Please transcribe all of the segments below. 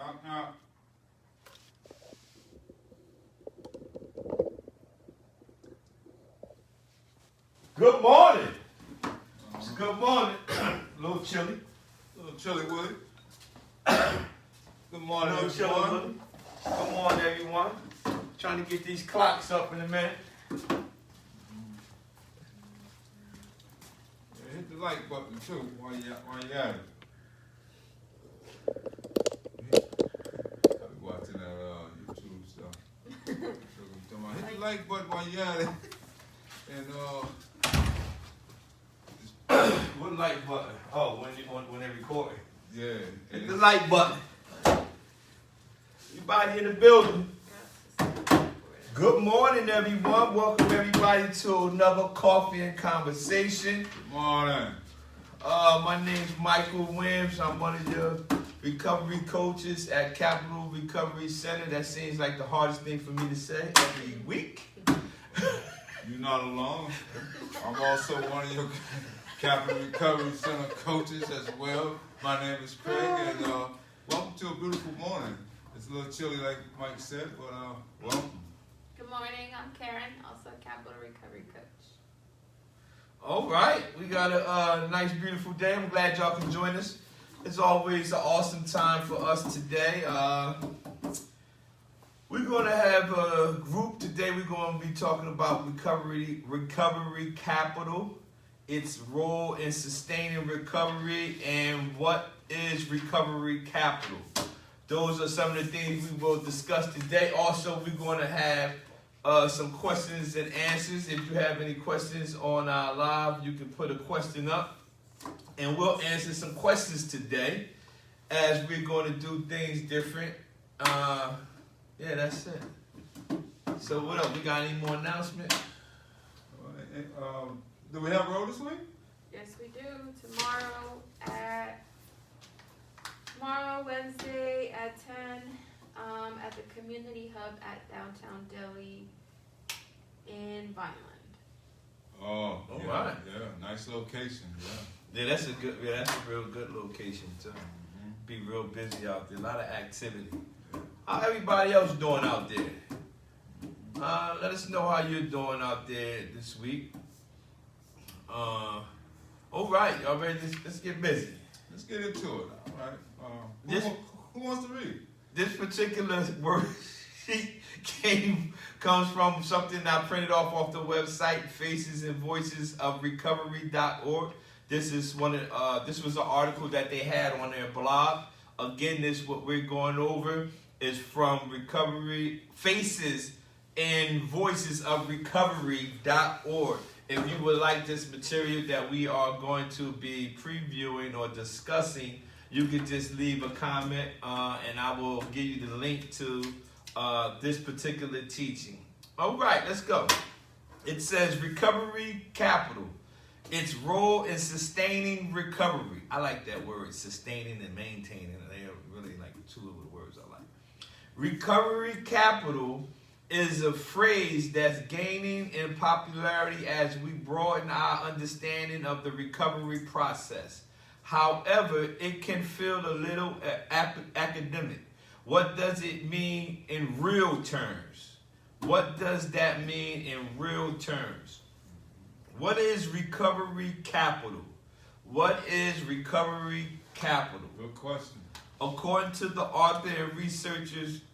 Out. Good morning. Good morning. A little chilly. Willie. Good morning, Little chilly, everyone. Willie. Good morning, everyone. Trying to get these clocks up in a minute. Yeah, hit the like button too while you at it. I'll be watching that YouTube stuff. Hit the like button while you at it. And What like button? Oh, when they record it. yeah. Hit the like button. Everybody in the building. Good morning, everyone. Welcome everybody to another Coffee and Conversation. Good morning. My name's Michael Williams. I'm one of the recovery coaches at Capital Recovery Center. That seems like the hardest thing for me to say every week. You're not alone. I'm also one of your Capital Recovery Center coaches as well. My name is Craig, and welcome to a beautiful morning. It's a little chilly, like Mike said, but welcome. Good morning, I'm Karen, also a Capital Recovery Coach. All right, we got a nice, beautiful day. I'm glad y'all can join us. It's always an awesome time for us today. We're going to have a group today. We're going to be talking about recovery capital, its role in sustaining recovery, and what is recovery capital. Those are some of the things we will discuss today. Also, we're going to have some questions and answers. If you have any questions on our live, you can put a question up, and we'll answer some questions today as we're going to do things different. Yeah, that's it. So what else? We got any more announcements? Do we have roll this week? Yes, we do. Tomorrow, Wednesday at 10, at the Community Hub at Downtown Delhi in Vineland. Oh, All yeah, right. Yeah, nice location. Yeah. That's a real good location too. Be real busy out there. A lot of activity. How everybody else doing out there? Let us know how you're doing out there this week. All right, y'all ready? Let's get busy. Let's get into it. All right. Who wants to read? This particular worksheet comes from something I printed off the website, Faces and Voices of Recovery.org. This was an article that they had on their blog. Again, what we're going over is from Faces and Voices of Recovery.org. If you would like this material that we are going to be previewing or discussing, you can just leave a comment and I will give you the link to this particular teaching. All right, let's go. It says recovery capital, its role in sustaining recovery. I like that word, sustaining and maintaining. They are really like two of the words I like. Recovery capital is a phrase that's gaining in popularity as we broaden our understanding of the recovery process. However, it can feel a little academic. What does it mean in real terms? What does that mean in real terms? What is recovery capital? What is recovery capital? Good question. According to the author and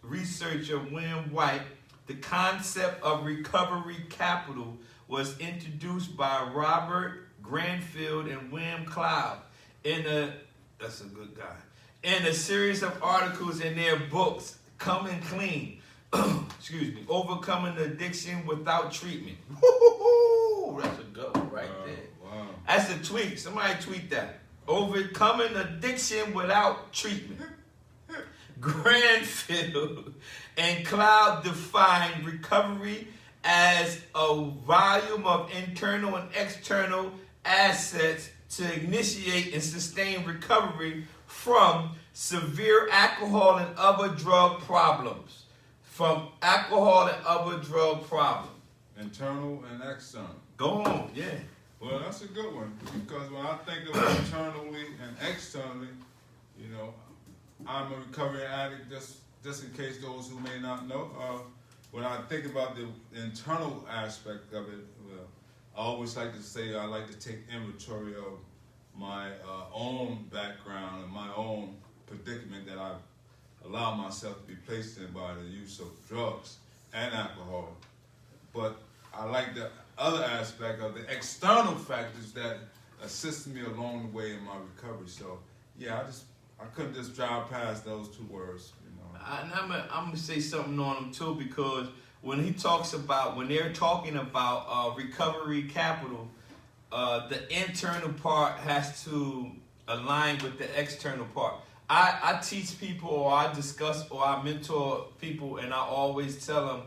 researcher William White, the concept of recovery capital was introduced by Robert Granfield and William Cloud that's a good guy, in a series of articles in their books, Coming Clean, Overcoming Addiction Without Treatment. Woo-hoo-hoo! That's a good one right there. Wow. That's a tweet. Somebody tweet that. Overcoming Addiction Without Treatment. Granfield and Cloud define recovery as a volume of internal and external assets to initiate and sustain recovery from severe alcohol and other drug problems. Internal and external. Go on, yeah. Well, that's a good one because when I think of internally and externally, I'm a recovering addict, just in case those who may not know. When I think about the internal aspect of it, well, I always like to say I like to take inventory of my own background and my own predicament that I've allowed myself to be placed in by the use of drugs and alcohol. But I like the other aspect of the external factors that assisted me along the way in my recovery. So, yeah, I couldn't just drive past those two words, you know. And I'm gonna say something on him too, because when they're talking about recovery capital, the internal part has to align with the external part. I teach people, or I discuss, or I mentor people, and I always tell them,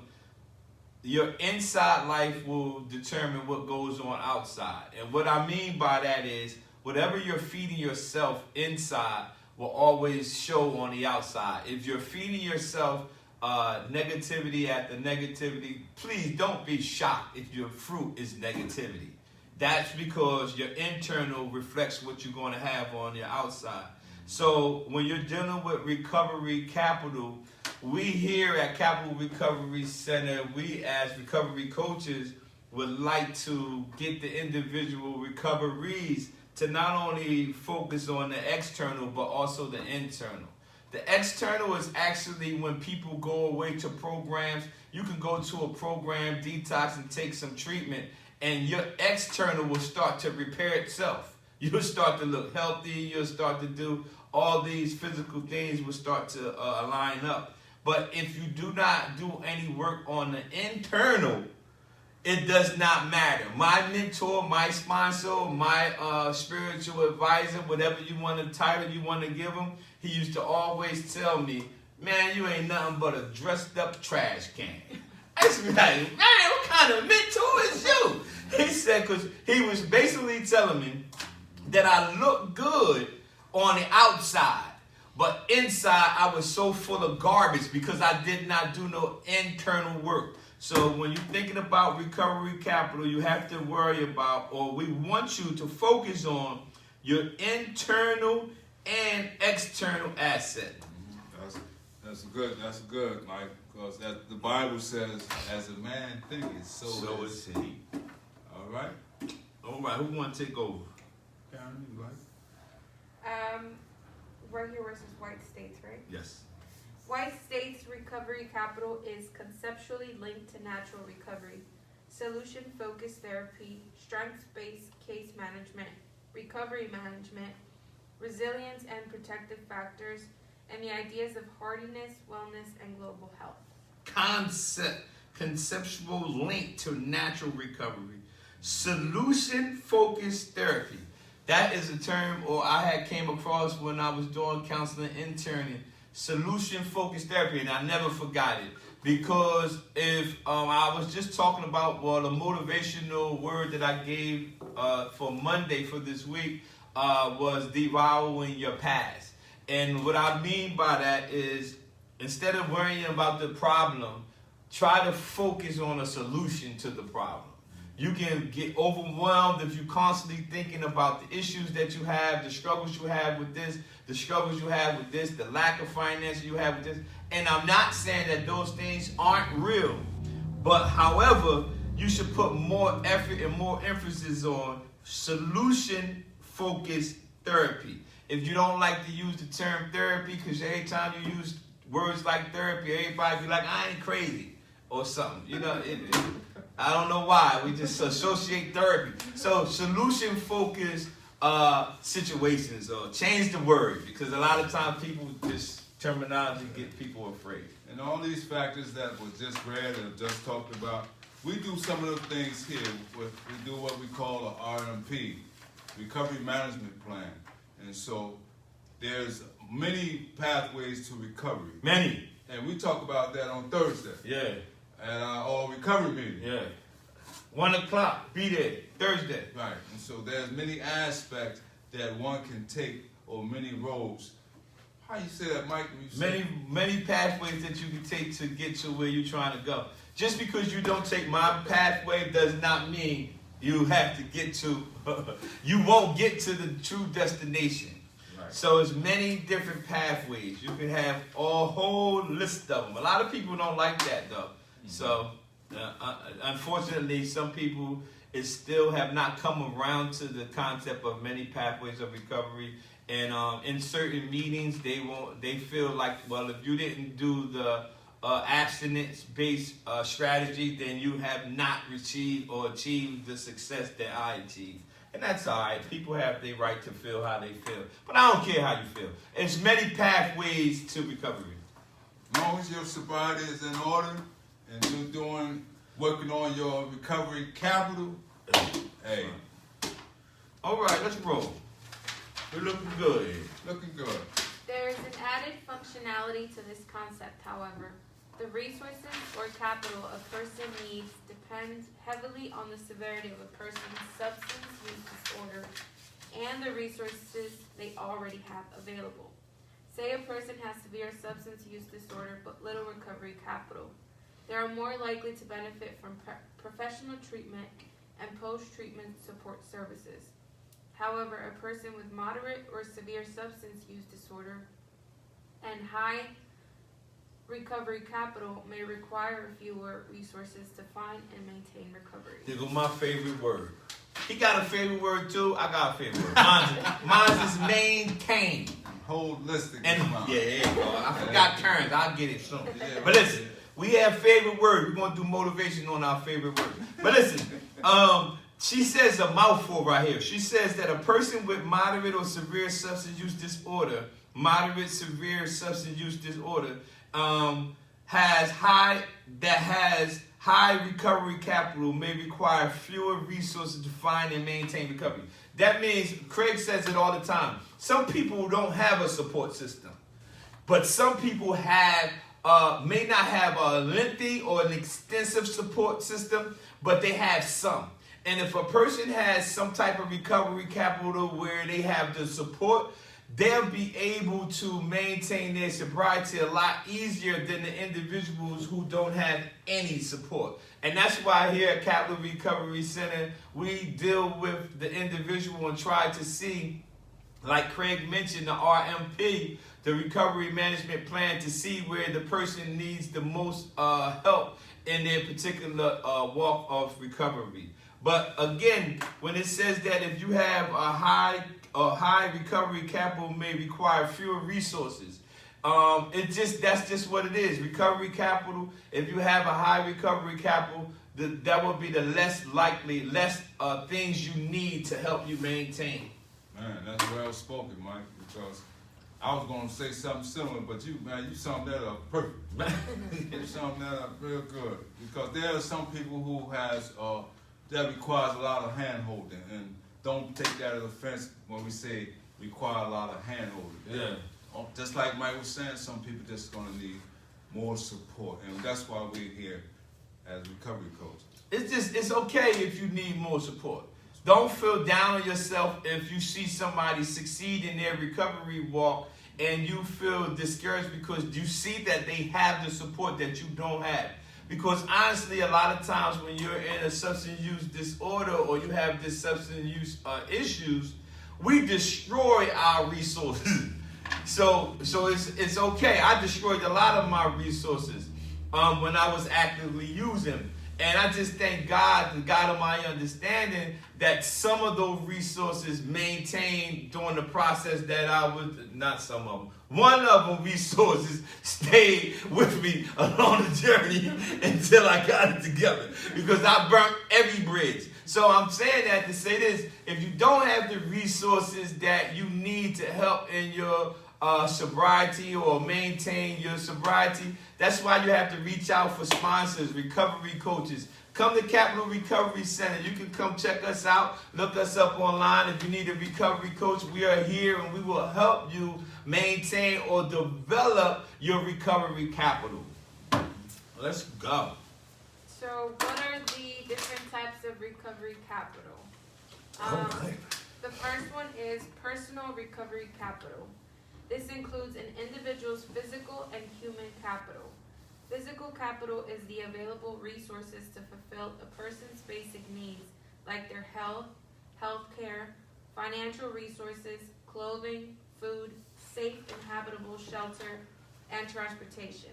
your inside life will determine what goes on outside. And what I mean by that is, whatever you're feeding yourself inside will always show on the outside. If you're feeding yourself negativity after negativity, please don't be shocked if your fruit is negativity. That's because your internal reflects what you're going to have on your outside. So when you're dealing with recovery capital, we here at Capital Recovery Center, we as recovery coaches would like to get the individual recoveries to not only focus on the external, but also the internal. The external is actually when people go away to programs. You can go to a program, detox, and take some treatment, and your external will start to repair itself. You'll start to look healthy. You'll start to do all these physical things will start to line up. But if you do not do any work on the internal, it does not matter. My mentor, my sponsor, my spiritual advisor, whatever you want to title you want to give him, he used to always tell me, man, you ain't nothing but a dressed up trash can. I used to be like, man, what kind of mentor is you? He said, because he was basically telling me that I look good on the outside, but inside I was so full of garbage because I did not do no internal work. So when you're thinking about recovery capital, you have to worry about, or we want you to focus on your internal and external asset. That's good, Mike, because the Bible says, as a man thinketh, so is he. All right, who want to take over? Karen, you like? Right here versus White States, right? Yes. White States recovery capital is conceptually linked to natural recovery, solution-focused therapy, strengths-based case management, recovery management, resilience and protective factors, and the ideas of hardiness, wellness, and global health. Conceptual link to natural recovery, solution-focused therapy. That is a term, or I had came across when I was doing counseling interning. Solution-focused therapy, and I never forgot it, because if I was just talking about, the motivational word that I gave for Monday for this week was devouring your past. And what I mean by that is, instead of worrying about the problem, try to focus on a solution to the problem. You can get overwhelmed if you're constantly thinking about the issues that you have, the struggles you have with this, the struggles you have with this, the lack of finance you have with this. And I'm not saying that those things aren't real, but however, you should put more effort and more emphasis on solution-focused therapy. If you don't like to use the term therapy, because every time you use words like therapy, everybody be like, I ain't crazy or something. You know, I don't know why. We just associate therapy. So solution-focused situations, or change the word, because a lot of times people just terminology get people afraid. And all these factors that were just read and just talked about, we do some of those things here. We do what we call a RMP, Recovery Management Plan. And so there's many pathways to recovery. Many. And we talk about that on Thursday. Yeah. At our recovery meeting. Yeah. 1 o'clock, be there, Thursday. Right. And so there's many aspects that one can take, or many roads. How you say that, Mike? Many pathways that you can take to get to where you're trying to go. Just because you don't take my pathway does not mean you have to get to, you won't get to the true destination. Right. So it's many different pathways. You can have a whole list of them. A lot of people don't like that though. So unfortunately, some people still have not come around to the concept of many pathways of recovery. And in certain meetings, they feel like, well, if you didn't do the abstinence-based strategy, then you have not achieved the success that I achieved. And that's all right. People have their right to feel how they feel. But I don't care how you feel. There's many pathways to recovery. As long as your sobriety is in order and you're working on your recovery capital, hey. All right, let's roll. We're looking good. Looking good. There is an added functionality to this concept, however. The resources or capital a person needs depends heavily on the severity of a person's substance use disorder and the resources they already have available. Say a person has severe substance use disorder but little recovery capital. They are more likely to benefit from professional treatment and post-treatment support services. However, a person with moderate or severe substance use disorder and high recovery capital may require fewer resources to find and maintain recovery. Here goes my favorite word. He got a favorite word too. I got a favorite word. Mine's is maintain. Holistic. And I forgot terms. I'll get it soon. But listen, we have favorite word. We're gonna do motivation on our favorite word. But listen, she says a mouthful right here. She says that a person with moderate or severe substance use disorder, has high recovery capital may require fewer resources to find and maintain recovery. That means, Craig says it all the time, some people don't have a support system, but some people may not have a lengthy or an extensive support system, but they have some. And if a person has some type of recovery capital where they have the support, they'll be able to maintain their sobriety a lot easier than the individuals who don't have any support. And that's why here at Capital Recovery Center, we deal with the individual and try to see, like Craig mentioned, the RMP, the Recovery Management Plan, to see where the person needs the most help in their particular walk of recovery. But again, when it says that if you have a high recovery capital may require fewer resources, that's just what it is. Recovery capital, if you have a high recovery capital, that will be the less things you need to help you maintain. Man, that's well spoken, Mike, because I was going to say something similar, but you summed that up perfect. You summed that up real good, because there are some people who that requires a lot of hand-holding, and don't take that as offense when we say require a lot of hand-holding. Yeah. Just like Mike was saying, some people just going to need more support, and that's why we're here as recovery coaches. It's okay if you need more support. Don't feel down on yourself if you see somebody succeed in their recovery walk and you feel discouraged because you see that they have the support that you don't have. Because honestly, a lot of times when you're in a substance use disorder or you have this substance use issues, we destroy our resources. So it's okay. I destroyed a lot of my resources when I was actively using. And I just thank God, the God of my understanding, that some of those resources maintained during the process that I was, not some of them, one of them resources stayed with me along the journey until I got it together, because I burnt every bridge. So I'm saying that to say this: if you don't have the resources that you need to help in your sobriety or maintain your sobriety, that's why you have to reach out for sponsors, recovery coaches. Come to Capital Recovery Center. You can come check us out. Look us up online. If you need a recovery coach, we are here and we will help you maintain or develop your recovery capital. Let's go. So what are the different types of recovery capital? The first one is personal recovery capital. This includes an individual's physical and human capital. Physical capital is the available resources to fulfill a person's basic needs, like their health care, financial resources, clothing, food, safe and habitable shelter, and transportation.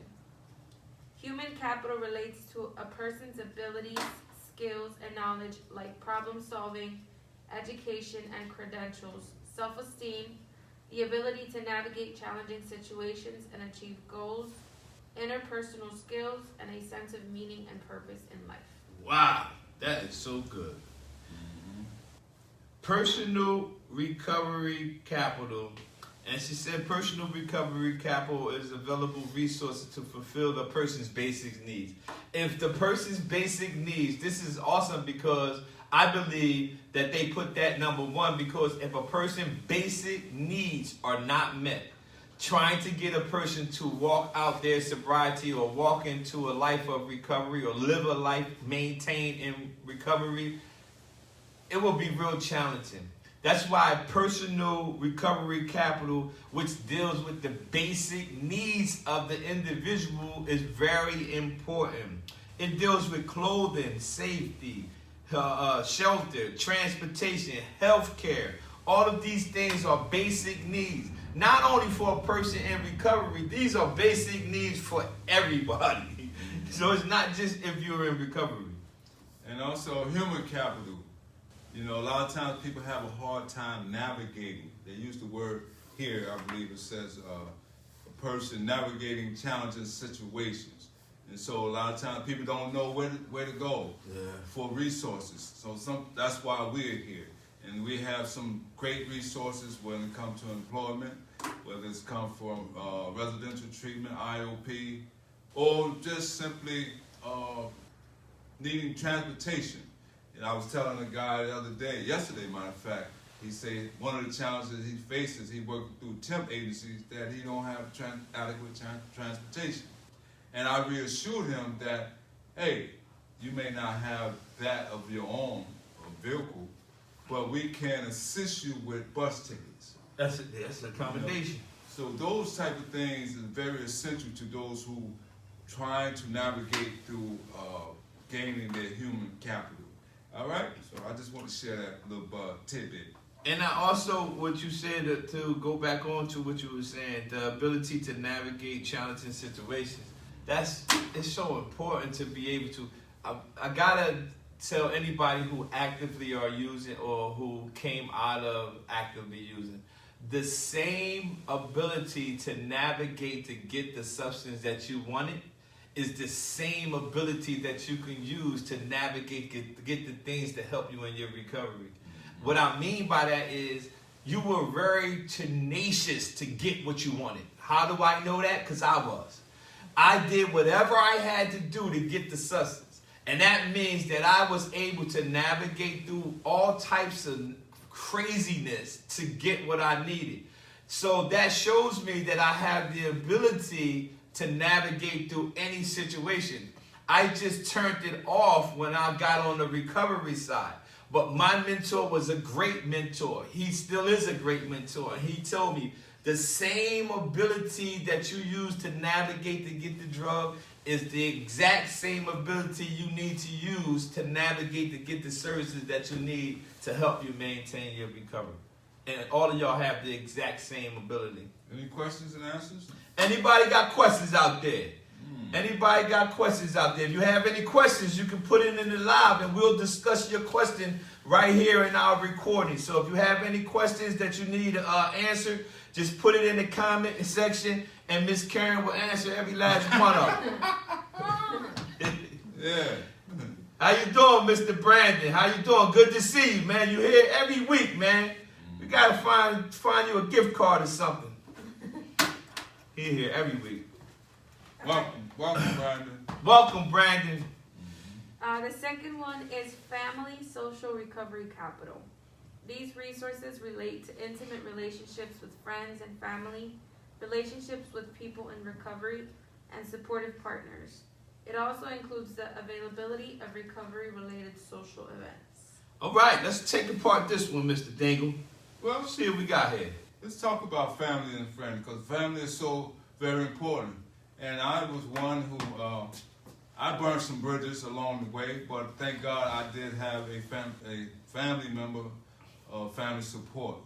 Human capital relates to a person's abilities, skills, and knowledge like problem solving, education and credentials, self-esteem, the ability to navigate challenging situations and achieve goals, interpersonal skills, and a sense of meaning and purpose in life. Wow, that is so good. Personal recovery capital. And she said personal recovery capital is available resources to fulfill the person's basic needs. If the person's basic needs, this is awesome because I believe that they put that number one, because if a person's basic needs are not met, trying to get a person to walk out their sobriety or walk into a life of recovery or live a life maintained in recovery, it will be real challenging. That's why personal recovery capital, which deals with the basic needs of the individual, is very important. It deals with clothing, safety, shelter, transportation, health care. All of these things are basic needs. Not only for a person in recovery, these are basic needs for everybody. So it's not just if you're in recovery. And also human capital. You know, a lot of times people have a hard time navigating. They use the word here, I believe it says a person navigating challenging situations. And so a lot of times people don't know where to go for resources. So that's why we're here. And we have some great resources when it comes to employment, whether it's come from residential treatment, IOP, or just simply needing transportation. And I was telling a guy the other day, yesterday, matter of fact, he said one of the challenges he faces, he worked through temp agencies, that he don't have adequate transportation. And I reassured him that, hey, you may not have that of your own vehicle, but we can assist you with bus tickets. That's an accommodation. You know? So those type of things is very essential to those who trying to navigate through gaining their human capital. All right, so I just want to share that little tidbit. And I also, what you said, to go back on to what you were saying, the ability to navigate challenging situations. It's so important to be able to. I gotta tell anybody who actively are using or who came out of actively using, the same ability to navigate to get the substance that you wanted is the same ability that you can use to navigate, get the things to help you in your recovery. What I mean by that is you were very tenacious to get what you wanted. How do I know that? Because I was. I did whatever I had to do to get the substance. And that means that I was able to navigate through all types of craziness to get what I needed. So that shows me that I have the ability to navigate through any situation. I just turned it off when I got on the recovery side. But my mentor was a great mentor. He still is a great mentor. He told me the same ability that you use to navigate to get the drug is the exact same ability you need to use to navigate to get the services that you need to help you maintain your recovery. And all of y'all have the exact same ability. Any questions and answers? Anybody got questions out there? Anybody got questions out there? If you have any questions, you can put it in the live and we'll discuss your question right here in our recording. So if you have any questions that you need answered, just put it in the comment section and Miss Karen will answer every last one of them. Yeah. How you doing, Mr. Brandon? How you doing? Good to see you, man. You're here every week, man. We gotta find you a gift card or something. He's here every week. Welcome, Brandon. Welcome, Brandon. The second one is Family Social Recovery Capital. These resources relate to intimate relationships with friends and family, relationships with people in recovery, and supportive partners. It also includes the availability of recovery-related social events. All right, let's take apart this one, Mr. Dingle. Well, See what we got here. let's talk about family and friends, because family is so very important. And I was one who, I burned some bridges along the way, but thank God I did have a family member family support.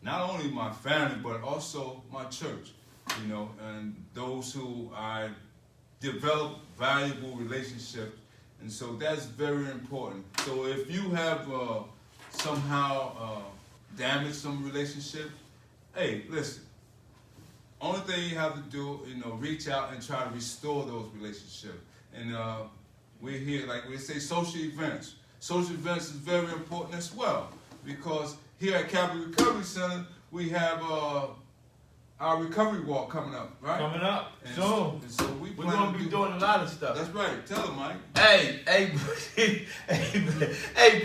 Not only my family, but also my church. And those who I develop valuable relationships, and so that's very important. So if you have somehow damaged some relationships, hey, listen. Only thing you have to do, reach out and try to restore those relationships. And we're here, like we say, social events. Social events is very important as well, because here at Capital Recovery Center, we have our recovery walk coming up, right? Coming up And soon. so we're going to be doing a lot of stuff. That's right. Tell them, Mike. Hey,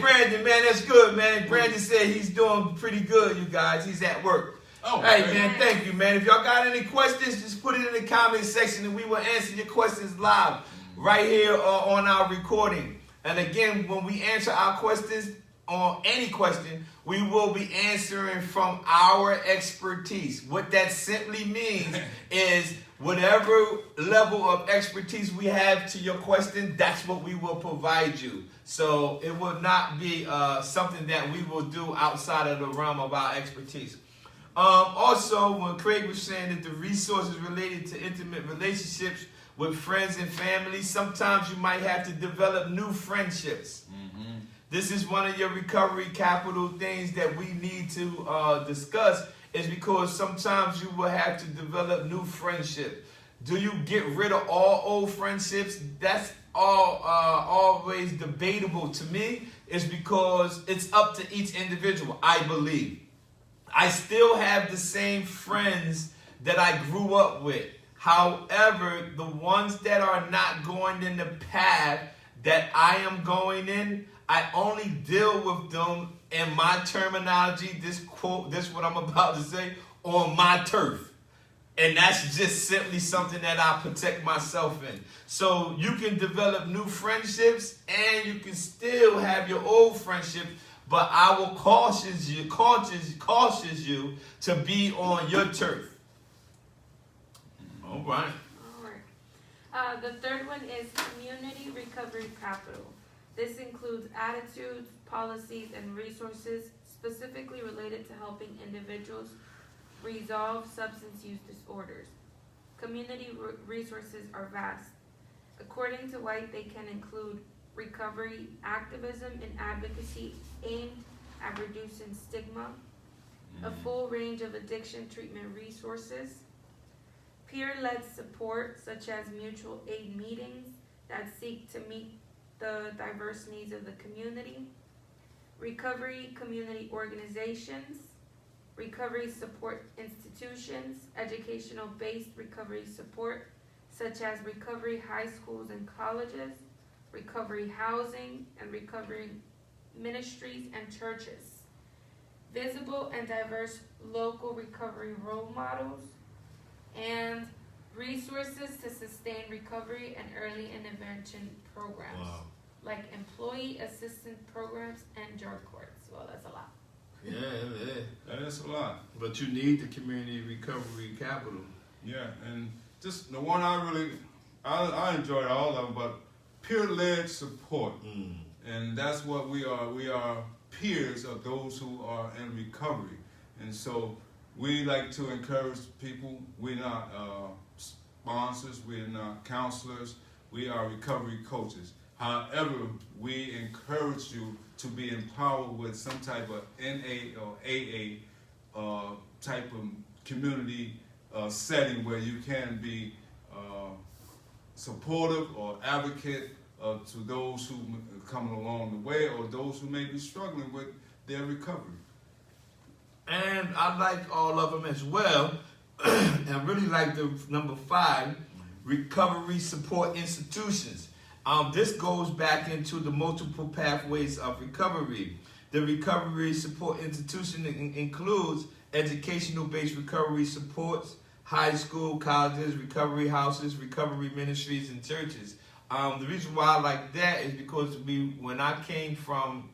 Brandon, man, that's good, man. Brandon said he's doing pretty good, you guys. He's at work. Oh, hey, great. man, thank you, man. If y'all got any questions, just put it in the comment section and we will answer your questions live right here on our recording. And again, when we answer our questions on any question, we will be answering from our expertise. What that simply means is whatever level of expertise we have to your question, that's what we will provide you. So it will not be something that we will do outside of the realm of our expertise. Also, when Craig was saying that the resources related to intimate relationships with friends and family, sometimes you might have to develop new friendships. Mm-hmm. This is one of your recovery capital things that we need to discuss, is because sometimes you will have to develop new friendships. Do you get rid of all old friendships? That's always debatable to me. It's because it's up to each individual, I believe. I still have the same friends that I grew up with. However, the ones that are not going in the path that I am going in, I only deal with them in my terminology, this what I'm about to say, on my turf. And that's just simply something that I protect myself in. So you can develop new friendships and you can still have your old friendships, but I will caution you to be on your turf. All right. The third one is community recovery capital. This includes attitudes, policies, and resources specifically related to helping individuals resolve substance use disorders. Community resources are vast. According to White, they can include recovery activism and advocacy aimed at reducing stigma, a full range of addiction treatment resources, peer-led support such as mutual aid meetings that seek to meet the diverse needs of the community, recovery community organizations, recovery support institutions, educational-based recovery support such as recovery high schools and colleges, recovery housing, and recovery ministries and churches, visible and diverse local recovery role models, and resources to sustain recovery and early intervention programs, like employee assistance programs and drug courts. Well, that's a lot. Yeah. That is a lot. But you need the community recovery capital. Yeah, and just the one I enjoyed all of them, but peer-led support. And that's what we are. We are peers of those who are in recovery. And so we like to encourage people. We're not sponsors, we're not counselors, we are recovery coaches. However, we encourage you to be empowered with some type of NA or AA type of community setting where you can be supportive or advocate to those who come along the way or those who may be struggling with their recovery. And I like all of them as well. And I really like the number 5, recovery support institutions. This goes back into the multiple pathways of recovery. The recovery support institution includes educational-based recovery supports, high school, colleges, recovery houses, recovery ministries, and churches. The reason why I like that is because when I came from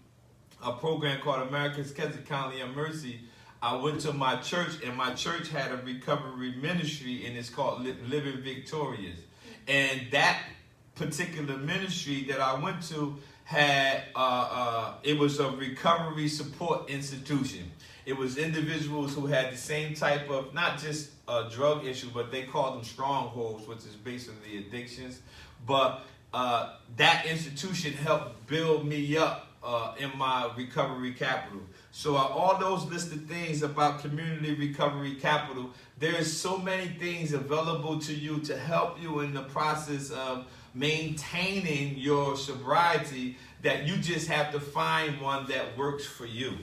a program called America's Keswick County of Mercy, I went to my church, and my church had a recovery ministry, and it's called Living Victorious. And that particular ministry that I went to had it was a recovery support institution. It was individuals who had the same type of, not just a drug issue, but they called them strongholds, which is basically addictions. But that institution helped build me up in my recovery capital. So all those listed things about community recovery capital, there's so many things available to you to help you in the process of maintaining your sobriety, that you just have to find one that works for you.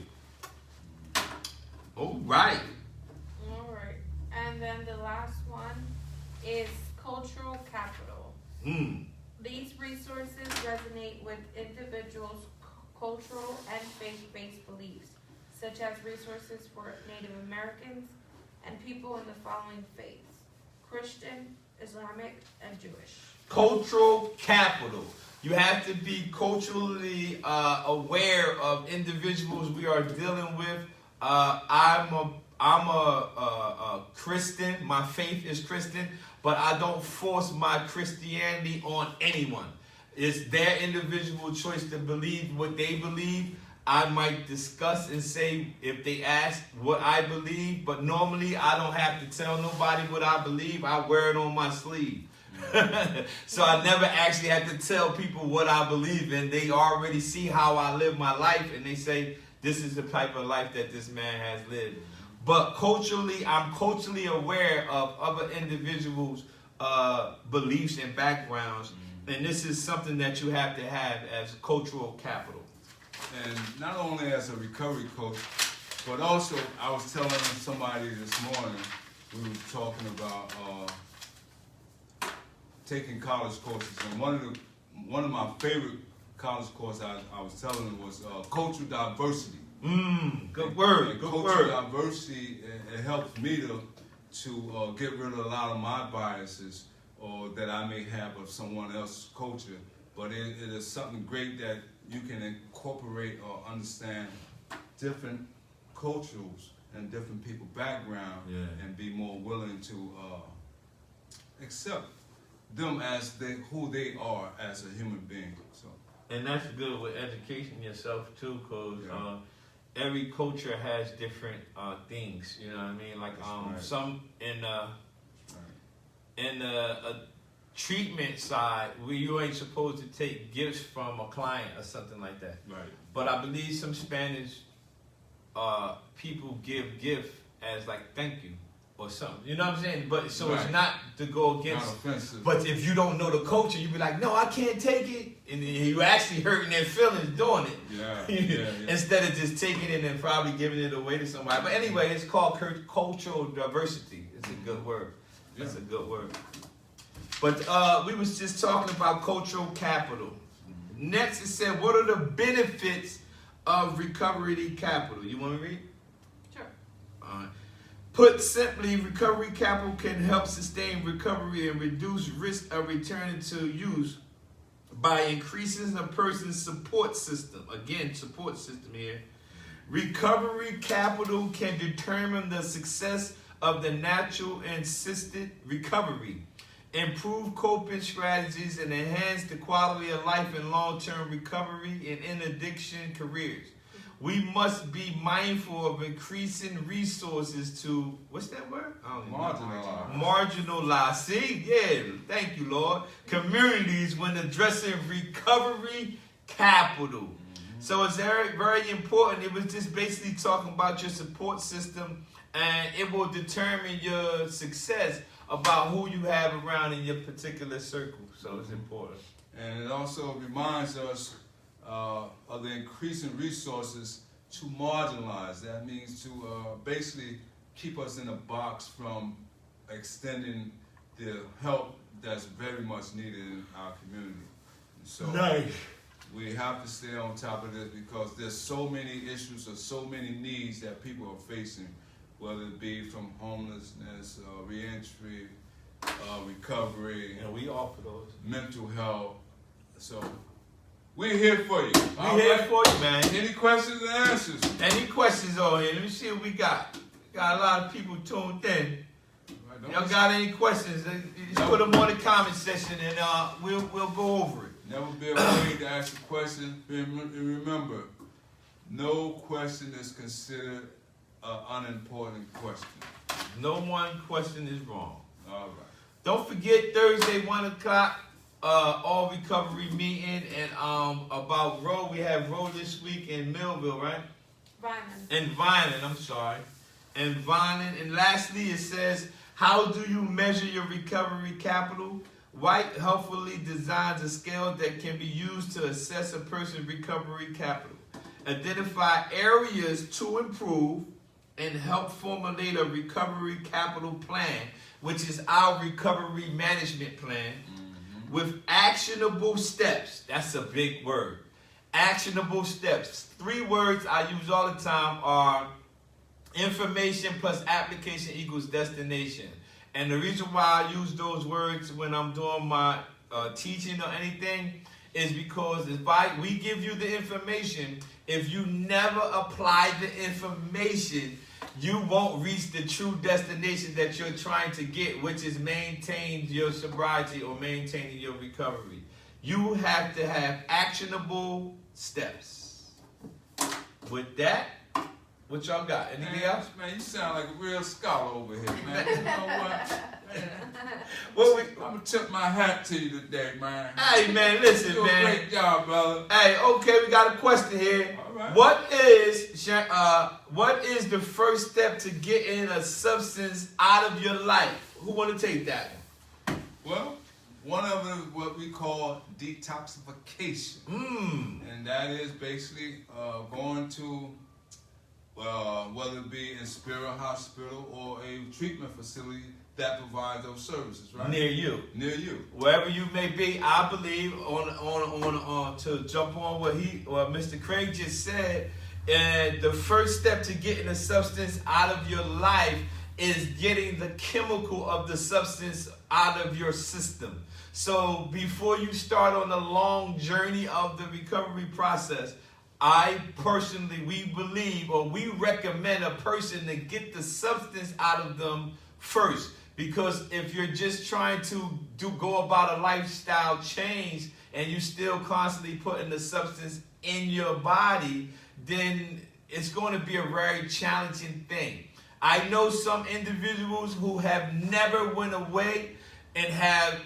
All right. All right. And then the last one is cultural capital. These resources resonate with individuals' cultural and faith-based beliefs, such as resources for Native Americans and people in the following faiths: Christian, Islamic, and Jewish. Cultural Capital. You have to be culturally aware of individuals we are dealing with. I'm a Christian. My faith is Christian, but I don't force my Christianity on anyone. It's their individual choice to believe what they believe. I might discuss and say if they ask what I believe, but normally I don't have to tell nobody what I believe. I wear it on my sleeve. So I never actually have to tell people what I believe in. They already see how I live my life, and they say, this is the type of life that this man has lived. But culturally, I'm culturally aware of other individuals' beliefs and backgrounds. And this is something that you have to have as cultural capital. And not only as a recovery coach, but also I was telling somebody this morning, we were talking about taking college courses, and one of my favorite college courses I was telling them was cultural diversity. Good word. Good cultural word. Diversity, it helps me to get rid of a lot of my biases or that I may have of someone else's culture. But it is something great that you can incorporate or understand different cultures and different people's background, and be more willing to accept them as who they are as a human being. So, and that's good with educating yourself too, because every culture has different things. You know what I mean? Like some in a treatment side, where you ain't supposed to take gifts from a client or something like that. Right. But I believe some Spanish people give gift as like thank you or something. You know what I'm saying? But so it's not to go against. Not offensive. But if you don't know the culture, you be like, no, I can't take it, and then you actually hurting their feelings doing it. Yeah. Instead of just taking it and probably giving it away to somebody. But anyway, it's called cultural diversity. It's a good word. It's a good word. But we was just talking about cultural capital. Next, it said, what are the benefits of recovery capital? You want to read? Sure. All right. Put simply, recovery capital can help sustain recovery and reduce risk of returning to use by increasing a person's support system. Again, support system here. Recovery capital can determine the success of the natural and assisted recovery, improve coping strategies, and enhance the quality of life in long-term recovery and in addiction careers. We must be mindful of increasing resources to, what's that word? Marginalized. See? Yeah. Thank you, Lord. Communities when addressing recovery capital. So it's very, very important. It was just basically talking about your support system, and it will determine your success about who you have around in your particular circle. So it's important. And it also reminds us of the increasing resources to marginalize. That means to basically keep us in a box from extending the help that's very much needed in our community. So we have to stay on top of this because there's so many issues or so many needs that people are facing, whether it be from homelessness, reentry, recovery, We offer those. mental health. So we're here for you. We're here for you, man. Any questions and answers? Any questions on here? Let me see what we got. Got a lot of people tuned in. Y'all got any questions? Just put them on the comment section and we'll go over it. Never be afraid to ask a question. And remember, no question is considered an unimportant question. No one question is wrong. All right. Don't forget Thursday, 1 o'clock, all recovery meeting. And about Roe, we have Roe this week in Millville, right? Vineland, I'm sorry. And Vineland. And lastly, it says, how do you measure your recovery capital? White helpfully designs a scale that can be used to assess a person's recovery capital. Identify areas to improve and help formulate a recovery capital plan, which is our recovery management plan, with actionable steps. That's a big word. Actionable steps. 3 words I use all the time are information plus application equals destination. And the reason why I use those words when I'm doing my teaching or anything is because we give you the information. If you never apply the information, you won't reach the true destination that you're trying to get, which is maintain your sobriety or maintaining your recovery. You have to have actionable steps. With that, what y'all got? Anything else? Man, you sound like a real scholar over here, man. You know what? I'm gonna tip my hat to you today, man. Hey, man, listen, you man. Great job, brother. Hey, okay, we got a question here. All right. What is the first step to getting a substance out of your life? Who want to take that one? Well, one of them is what we call detoxification. And that is basically going to whether it be in Spirit Hospital or a treatment facility that provides those services, right? Near you. Near you. Wherever you may be, I believe on to jump on what Mr. Craig just said, the first step to getting a substance out of your life is getting the chemical of the substance out of your system. So before you start on the long journey of the recovery process, we recommend a person to get the substance out of them first. Because if you're just trying to go about a lifestyle change and you still constantly putting the substance in your body, then it's going to be a very challenging thing. I know some individuals who have never went away and have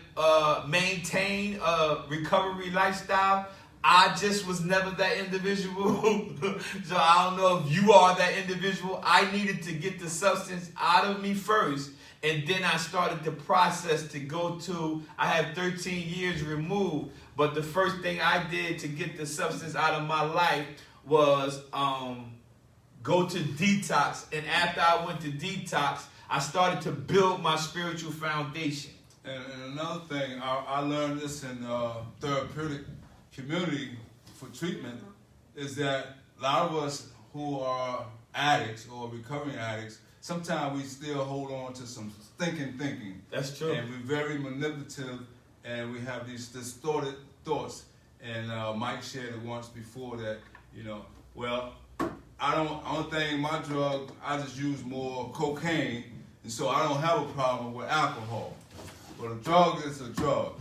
maintained a recovery lifestyle. I just was never that individual. So I don't know if you are that individual. I needed to get the substance out of me first. And then I started the process to go to, I have 13 years removed. But the first thing I did to get the substance out of my life was go to detox. And after I went to detox, I started to build my spiritual foundation. And another thing, I learned this in therapeutic community for treatment, is that a lot of us who are addicts or recovering addicts, sometimes we still hold on to some thinking. That's true. And we're very manipulative, and we have these distorted thoughts. And Mike shared it once before that, well, only thing my drug, I just use more cocaine, and so I don't have a problem with alcohol. But a drug is a drug.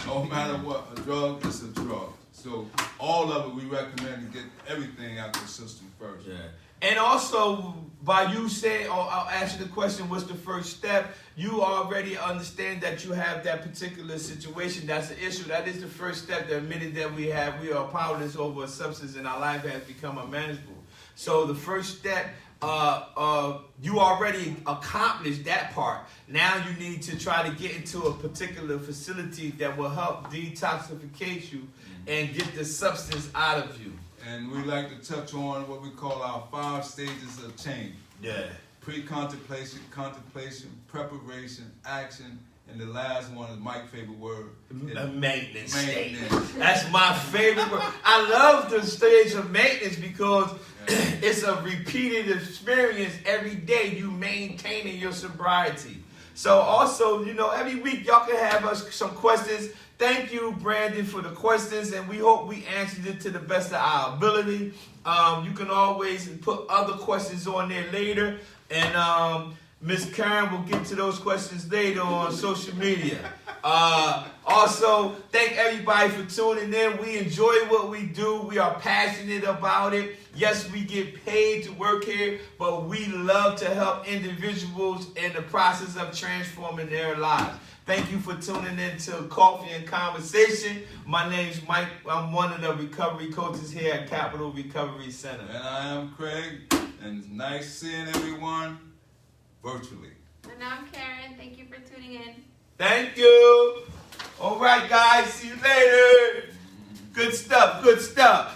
No matter what, a drug is a drug. So all of it, we recommend to get everything out of the system first. Yeah. And also, by you saying, or I'll ask you the question, what's the first step? You already understand that you have that particular situation. That's the issue. That is the first step. The minute that we are powerless over a substance and our life has become unmanageable. So the first step, you already accomplished that part. Now you need to try to get into a particular facility that will help detoxificate you and get the substance out of you. And we like to touch on what we call our 5 stages of change. Yeah. Pre-contemplation, contemplation, preparation, action, and the last one is Mike's favorite word. Maintenance stage. That's my favorite word. I love the stage of maintenance because it's a repeated experience every day, you maintaining your sobriety. So also, every week y'all can have us some questions. Thank you, Brandon, for the questions, and we hope we answered it to the best of our ability. You can always put other questions on there later. And Miss Karen will get to those questions later on social media. Also, thank everybody for tuning in. We enjoy what we do. We are passionate about it. Yes, we get paid to work here, but we love to help individuals in the process of transforming their lives. Thank you for tuning in to Coffee and Conversation. My name's Mike. I'm one of the recovery coaches here at Capital Recovery Center. And I am Craig, and it's nice seeing everyone virtually. And I'm Karen. Thank you for tuning in. Thank you. All right, guys. See you later. Good stuff. Good stuff.